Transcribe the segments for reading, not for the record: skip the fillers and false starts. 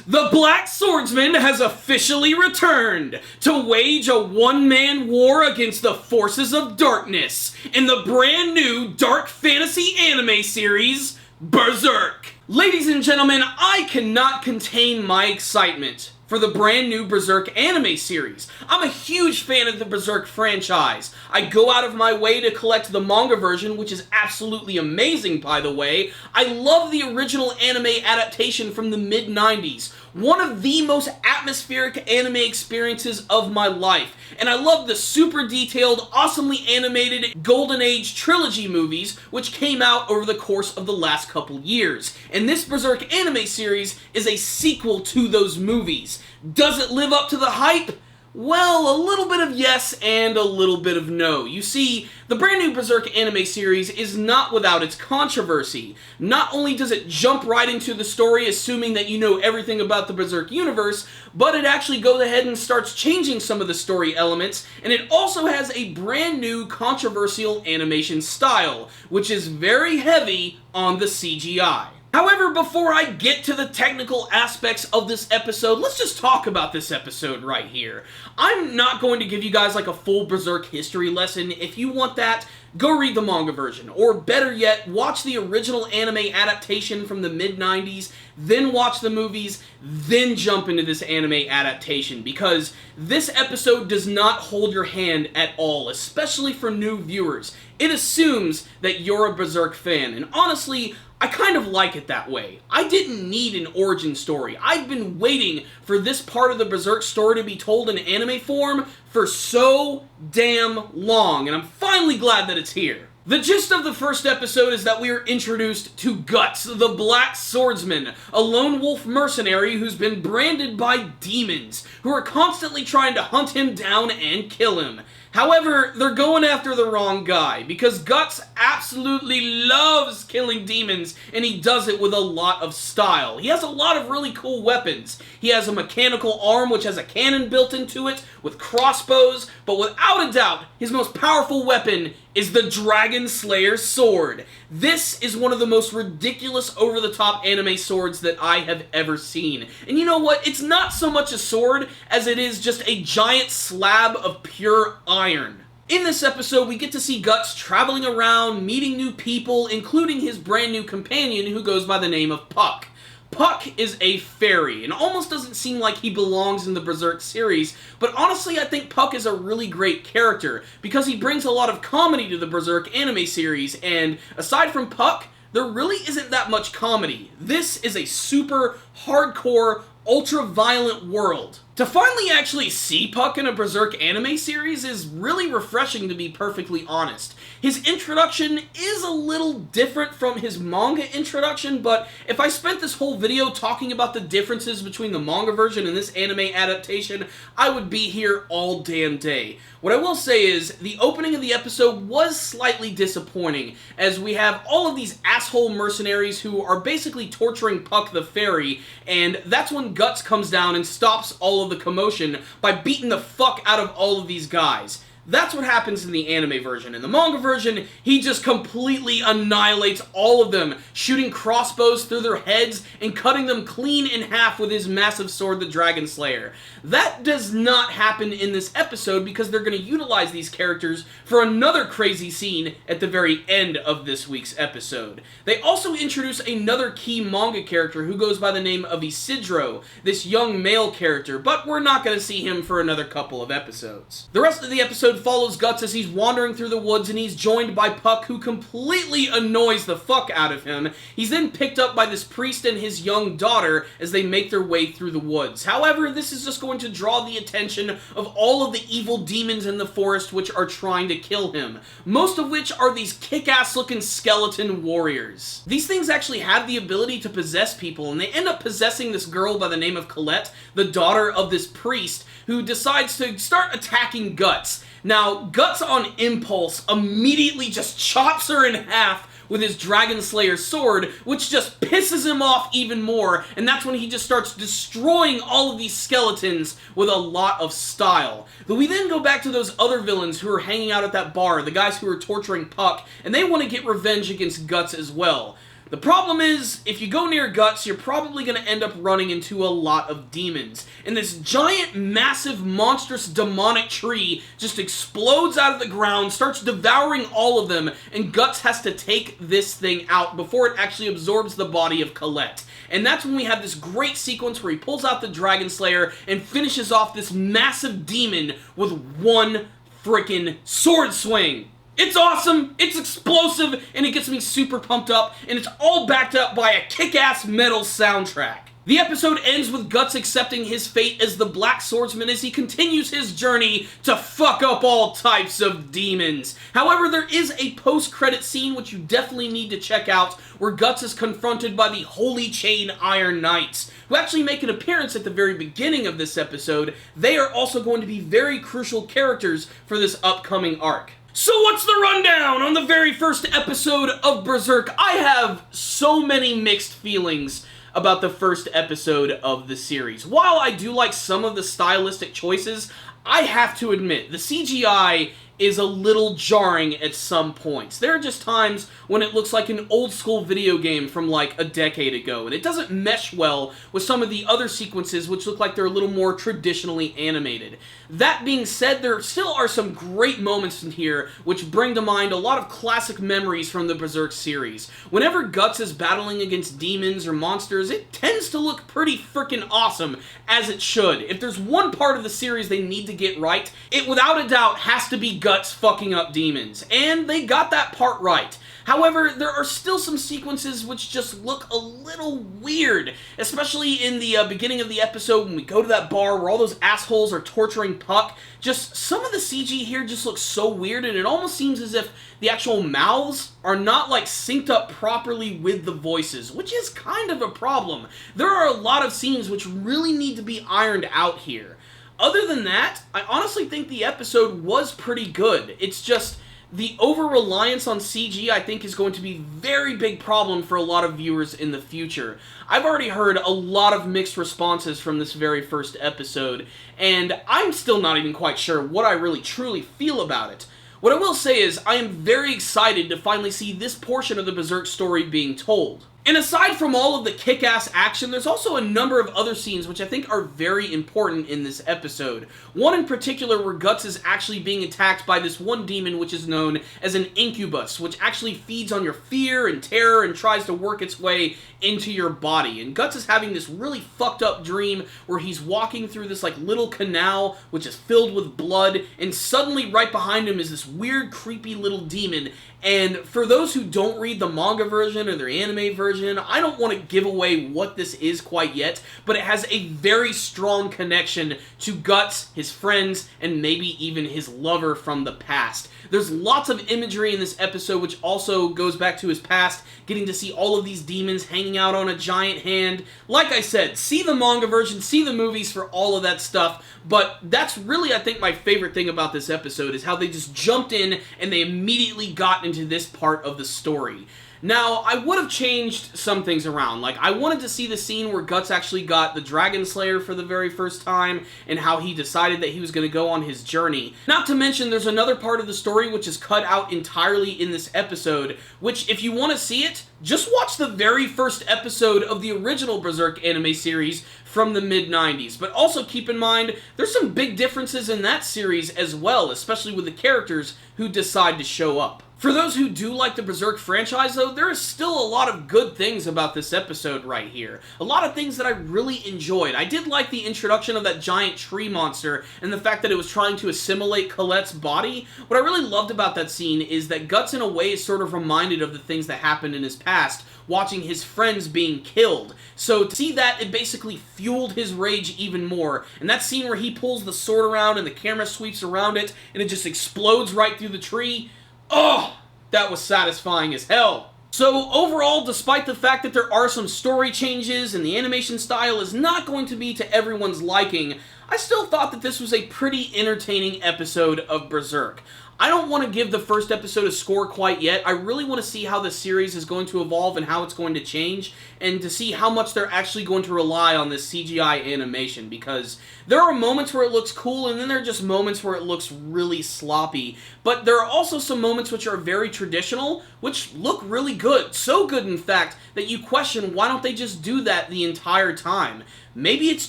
The Black Swordsman has officially returned to wage a one-man war against the forces of darkness in the brand new dark fantasy anime series, Berserk. Ladies and gentlemen, I cannot contain my excitement for the brand new Berserk anime series. I'm a huge fan of the Berserk franchise. I go out of my way to collect the manga version, which is absolutely amazing, by the way. I love the original anime adaptation from the mid-90s. One of the most atmospheric anime experiences of my life. And I love the super detailed, awesomely animated Golden Age trilogy movies, which came out over the course of the last couple years. And this Berserk anime series is a sequel to those movies. Does it live up to the hype? Well, a little bit of yes and a little bit of no. You see, the brand new Berserk anime series is not without its controversy. Not only does it jump right into the story assuming that you know everything about the Berserk universe, but it actually goes ahead and starts changing some of the story elements, and it also has a brand new controversial animation style, which is very heavy on the CGI. However, before I get to the technical aspects of this episode, let's just talk about this episode right here. I'm not going to give you guys like a full Berserk history lesson. If you want that, go read the manga version. Or better yet, watch the original anime adaptation from the mid-90s, then watch the movies, then jump into this anime adaptation. Because this episode does not hold your hand at all, especially for new viewers. It assumes that you're a Berserk fan, and honestly, I kind of like it that way. I didn't need an origin story. I've been waiting for this part of the Berserk story to be told in anime form for so damn long, and I'm finally glad that it's here. The gist of the first episode is that we are introduced to Guts, the Black Swordsman, a lone wolf mercenary who's been branded by demons, who are constantly trying to hunt him down and kill him. However, they're going after the wrong guy, because Guts absolutely loves killing demons, and he does it with a lot of style. He has a lot of really cool weapons. He has a mechanical arm which has a cannon built into it, with crossbows, but without a doubt, his most powerful weapon is the Dragon Slayer sword. This is one of the most ridiculous over-the-top anime swords that I have ever seen. And you know what? It's not so much a sword as it is just a giant slab of pure iron. In this episode, we get to see Guts traveling around, meeting new people, including his brand new companion who goes by the name of Puck. Puck is a fairy, and almost doesn't seem like he belongs in the Berserk series, but honestly I think Puck is a really great character, because he brings a lot of comedy to the Berserk anime series, and aside from Puck, there really isn't that much comedy. This is a super hardcore, ultra-violent world. To finally actually see Puck in a Berserk anime series is really refreshing, to be perfectly honest. His introduction is a little different from his manga introduction, but if I spent this whole video talking about the differences between the manga version and this anime adaptation, I would be here all damn day. What I will say is, the opening of the episode was slightly disappointing, as we have all of these asshole mercenaries who are basically torturing Puck the fairy, and that's when Guts comes down and stops all of the commotion by beating the fuck out of all of these guys. That's what happens in the anime version. In the manga version, he just completely annihilates all of them, shooting crossbows through their heads and cutting them clean in half with his massive sword, the Dragon Slayer. That does not happen in this episode because they're going to utilize these characters for another crazy scene at the very end of this week's episode. They also introduce another key manga character who goes by the name of Isidro, this young male character, but we're not going to see him for another couple of episodes. The rest of the episode follows Guts as he's wandering through the woods, and he's joined by Puck, who completely annoys the fuck out of him. He's then picked up by this priest and his young daughter as they make their way through the woods. However, this is just going to draw the attention of all of the evil demons in the forest which are trying to kill him, most of which are these kick-ass looking skeleton warriors. These things actually have the ability to possess people, and they end up possessing this girl by the name of Colette, the daughter of this priest, who decides to start attacking Guts. Now, Guts on impulse immediately just chops her in half with his Dragon Slayer sword, which just pisses him off even more, and that's when he just starts destroying all of these skeletons with a lot of style. But we then go back to those other villains who are hanging out at that bar, the guys who are torturing Puck, and they want to get revenge against Guts as well. The problem is, if you go near Guts, you're probably going to end up running into a lot of demons. And this giant, massive, monstrous, demonic tree just explodes out of the ground, starts devouring all of them, and Guts has to take this thing out before it actually absorbs the body of Colette. And that's when we have this great sequence where he pulls out the Dragon Slayer and finishes off this massive demon with one frickin' sword swing. It's awesome, it's explosive, and it gets me super pumped up, and it's all backed up by a kick-ass metal soundtrack. The episode ends with Guts accepting his fate as the Black Swordsman as he continues his journey to fuck up all types of demons. However, there is a post-credit scene which you definitely need to check out, where Guts is confronted by the Holy Chain Iron Knights, who actually make an appearance at the very beginning of this episode. They are also going to be very crucial characters for this upcoming arc. So what's the rundown on the very first episode of Berserk? I have so many mixed feelings about the first episode of the series. While I do like some of the stylistic choices, I have to admit, the CGI is a little jarring at some points. There are just times when it looks like an old school video game from like a decade ago, and it doesn't mesh well with some of the other sequences which look like they're a little more traditionally animated. That being said, there still are some great moments in here which bring to mind a lot of classic memories from the Berserk series. Whenever Guts is battling against demons or monsters, it tends to look pretty freaking awesome, as it should. If there's one part of the series they need to get right, it without a doubt has to be Guts fucking up demons, and they got that part right. However, there are still some sequences which just look a little weird, especially in the beginning of the episode when we go to that bar where all those assholes are torturing Puck. Just some of the CG here just looks so weird, and it almost seems as if the actual mouths are not like synced up properly with the voices, which is kind of a problem. There are a lot of scenes which really need to be ironed out here. Other than that, I honestly think the episode was pretty good. It's just the over-reliance on CG, I think, is going to be a very big problem for a lot of viewers in the future. I've already heard a lot of mixed responses from this very first episode, and I'm still not even quite sure what I really truly feel about it. What I will say is, I am very excited to finally see this portion of the Berserk story being told. And aside from all of the kick-ass action, there's also a number of other scenes which I think are very important in this episode. One in particular where Guts is actually being attacked by this one demon which is known as an incubus, which actually feeds on your fear and terror and tries to work its way into your body. And Guts is having this really fucked up dream where he's walking through this like little canal which is filled with blood, and suddenly right behind him is this weird creepy little demon. And for those who don't read the manga version or their anime version, I don't want to give away what this is quite yet, but it has a very strong connection to Guts, his friends, and maybe even his lover from the past. There's lots of imagery in this episode which also goes back to his past, getting to see all of these demons hanging out on a giant hand. Like I said, see the manga version, see the movies for all of that stuff, but that's really, I think, my favorite thing about this episode is how they just jumped in and they immediately got into this part of the story. Now, I would have changed some things around. Like, I wanted to see the scene where Guts actually got the Dragon Slayer for the very first time, and how he decided that he was going to go on his journey. Not to mention, there's another part of the story which is cut out entirely in this episode, which, if you want to see it, just watch the very first episode of the original Berserk anime series from the mid-90s. But also keep in mind, there's some big differences in that series as well, especially with the characters who decide to show up. For those who do like the Berserk franchise, though, there is still a lot of good things about this episode right here. A lot of things that I really enjoyed. I did like the introduction of that giant tree monster, and the fact that it was trying to assimilate Colette's body. What I really loved about that scene is that Guts, in a way, is sort of reminded of the things that happened in his past, watching his friends being killed. So to see that, it basically fueled his rage even more. And that scene where he pulls the sword around and the camera sweeps around it, and it just explodes right through the tree, oh, that was satisfying as hell. So overall, despite the fact that there are some story changes and the animation style is not going to be to everyone's liking, I still thought that this was a pretty entertaining episode of Berserk. I don't want to give the first episode a score quite yet. I really want to see how the series is going to evolve and how it's going to change, and to see how much they're actually going to rely on this CGI animation, because there are moments where it looks cool, and then there are just moments where it looks really sloppy. But there are also some moments which are very traditional, which look really good. So good, in fact, that you question, why don't they just do that the entire time? Maybe it's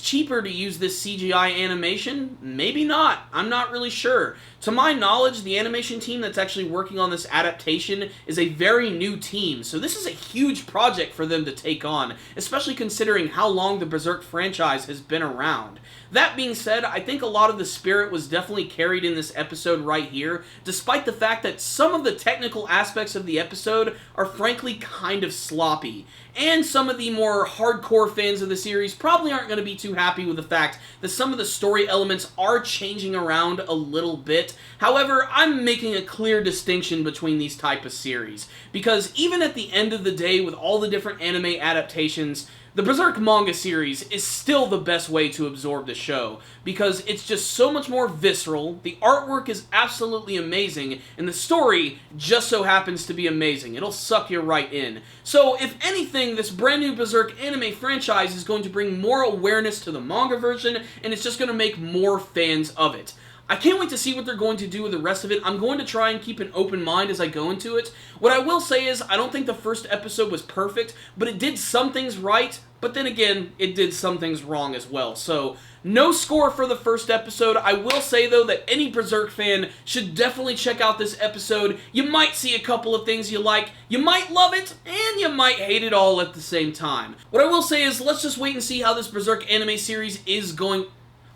cheaper to use this CGI animation, maybe not, I'm not really sure. To my knowledge, the animation team that's actually working on this adaptation is a very new team, so this is a huge project for them to take on, especially considering how long the Berserk franchise has been around. That being said, I think a lot of the spirit was definitely carried in this episode right here, despite the fact that some of the technical aspects of the episode are frankly kind of sloppy. And some of the more hardcore fans of the series probably aren't going to be too happy with the fact that some of the story elements are changing around a little bit. However, I'm making a clear distinction between these type of series, because even at the end of the day, with all the different anime adaptations, the Berserk manga series is still the best way to absorb the show, because it's just so much more visceral, the artwork is absolutely amazing, and the story just so happens to be amazing. It'll suck you right in. So, if anything, this brand new Berserk anime franchise is going to bring more awareness to the manga version, and it's just going to make more fans of it. I can't wait to see what they're going to do with the rest of it. I'm going to try and keep an open mind as I go into it. What I will say is, I don't think the first episode was perfect, but it did some things right, but then again, it did some things wrong as well. So, no score for the first episode. I will say, though, that any Berserk fan should definitely check out this episode. You might see a couple of things you like, you might love it, and you might hate it all at the same time. What I will say is, let's just wait and see how this Berserk anime series is going...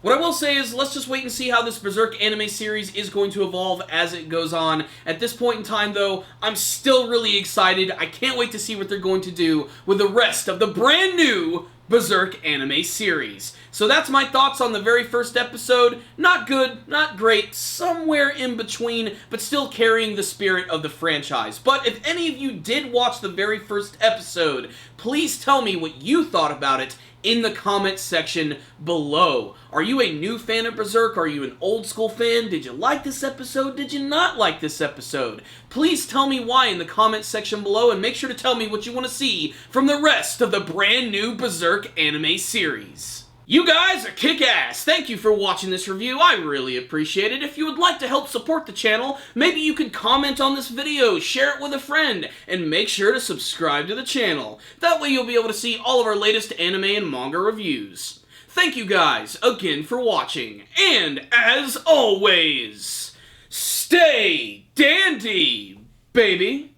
What I will say is, let's just wait and see how this Berserk anime series is going to evolve as it goes on. At this point in time, though, I'm still really excited. I can't wait to see what they're going to do with the rest of the brand new Berserk anime series. So that's my thoughts on the very first episode. Not good, not great, somewhere in between, but still carrying the spirit of the franchise. But if any of you did watch the very first episode, please tell me what you thought about it in the comments section below. Are you a new fan of Berserk? Are you an old school fan? Did you like this episode? Did you not like this episode? Please tell me why in the comments section below, and make sure to tell me what you want to see from the rest of the brand new Berserk anime series. You guys are kick-ass! Thank you for watching this review, I really appreciate it. If you would like to help support the channel, maybe you could comment on this video, share it with a friend, and make sure to subscribe to the channel. That way you'll be able to see all of our latest anime and manga reviews. Thank you guys again for watching, and as always, stay dandy, baby!